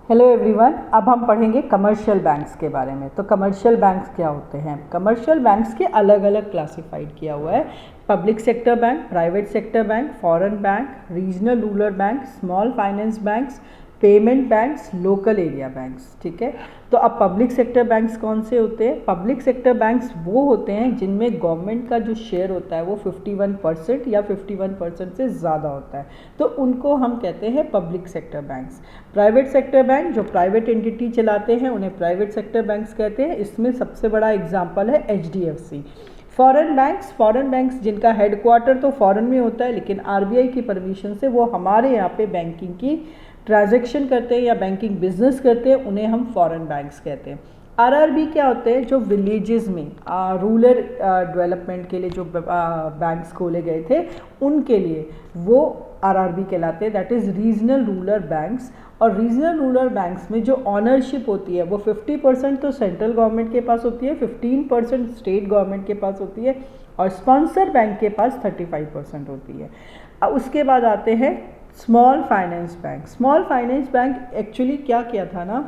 Hello everyone, अब हम पढ़ेंगे कमर्शियल बैंक्स के बारे में। तो कमर्शियल बैंक्स क्या होते हैं? कमर्शियल बैंक्स के अलग अलग क्लासिफाइड किया हुआ है। Public sector bank, private sector bank, foreign bank, regional rural bank, small finance banks, payment banks, local area banks. ठीक है, तो अब पब्लिक सेक्टर बैंक्स कौन से होते हैं? पब्लिक सेक्टर बैंक्स वो होते हैं जिनमें गवर्नमेंट का जो शेयर होता है वो 51% या 51% से ज़्यादा होता है, तो उनको हम कहते हैं public sector banks. Private sector bank जो प्राइवेट एंटिटी चलाते हैं उन्हें प्राइवेट सेक्टर बैंक्स कहते हैं। इसमें सबसे बड़ा एग्जाम्पल है HDFC। फॉरेन बैंक्स जिनका हेडक्वार्टर तो फॉरेन में होता है, लेकिन RBI की परमिशन से वो हमारे यहाँ पे बैंकिंग की ट्रांजैक्शन करते हैं या बैंकिंग बिजनेस करते हैं, उन्हें हम फॉरेन बैंक्स कहते हैं। RRB क्या होते हैं? जो विलेजेस में रूरल डेवलपमेंट के लिए जो बैंक्स खोले गए थे उनके लिए वो RRB कहलाते हैं, that is regional rural banks. और रीजनल रूरल बैंक्स में जो ऑनरशिप होती है वो 50% तो सेंट्रल गवर्नमेंट के पास होती है, 15% स्टेट गवर्नमेंट के पास होती है और स्पॉन्सर बैंक के पास 35% होती है। उसके बाद आते हैं small finance bank. Small finance bank actually क्या किया था ना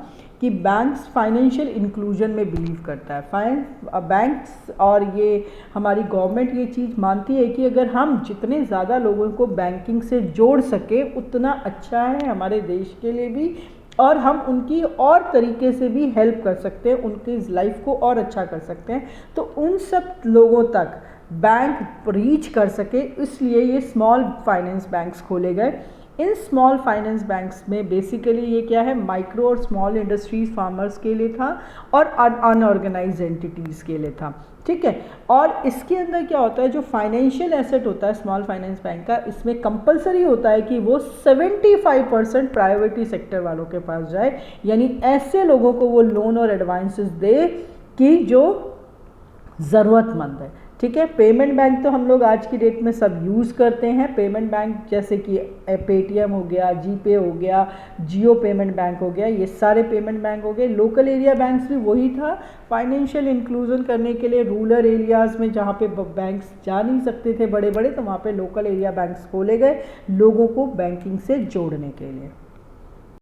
कि बैंक्स फाइनेंशियल इंक्लूजन में बिलीव करता है। बैंक्स और ये हमारी गवर्नमेंट ये चीज़ मानती है कि अगर हम जितने ज़्यादा लोगों को बैंकिंग से जोड़ सके उतना अच्छा है हमारे देश के लिए भी, और हम उनकी और तरीके से भी हेल्प कर सकते हैं, उनकी लाइफ को और अच्छा कर सकते हैं, तो उन सब लोगों तक बैंक रीच कर सके, इसलिए ये स्मॉल फाइनेंस बैंक्स खोले गए। इन स्मॉल फाइनेंस बैंक्स में बेसिकली ये क्या है, माइक्रो और स्मॉल इंडस्ट्रीज फार्मर्स के लिए था और अनऑर्गेनाइज्ड एंटिटीज़ के लिए था। ठीक है, और इसके अंदर क्या होता है, जो फाइनेंशियल एसेट होता है स्मॉल फाइनेंस बैंक का, इसमें कंपलसरी होता है कि वो 75% प्राइवेटी सेक्टर वालों के पास जाए, यानी ऐसे लोगों को वो लोन और एडवांसेस दे कि जो ज़रूरतमंद है। ठीक है, पेमेंट बैंक तो हम लोग आज की डेट में सब यूज़ करते हैं। पेमेंट बैंक जैसे कि पेटीएम हो गया, जीपे हो गया, जियो पेमेंट बैंक हो गया, ये सारे पेमेंट बैंक हो गए। लोकल एरिया बैंक्स भी वही था, फाइनेंशियल इंक्लूजन करने के लिए रूरल एरियाज़ में जहाँ पे बैंक्स जा नहीं सकते थे बड़े बड़े, तो वहाँ पे लोकल एरिया बैंक्स खोले गए लोगों को बैंकिंग से जोड़ने के लिए।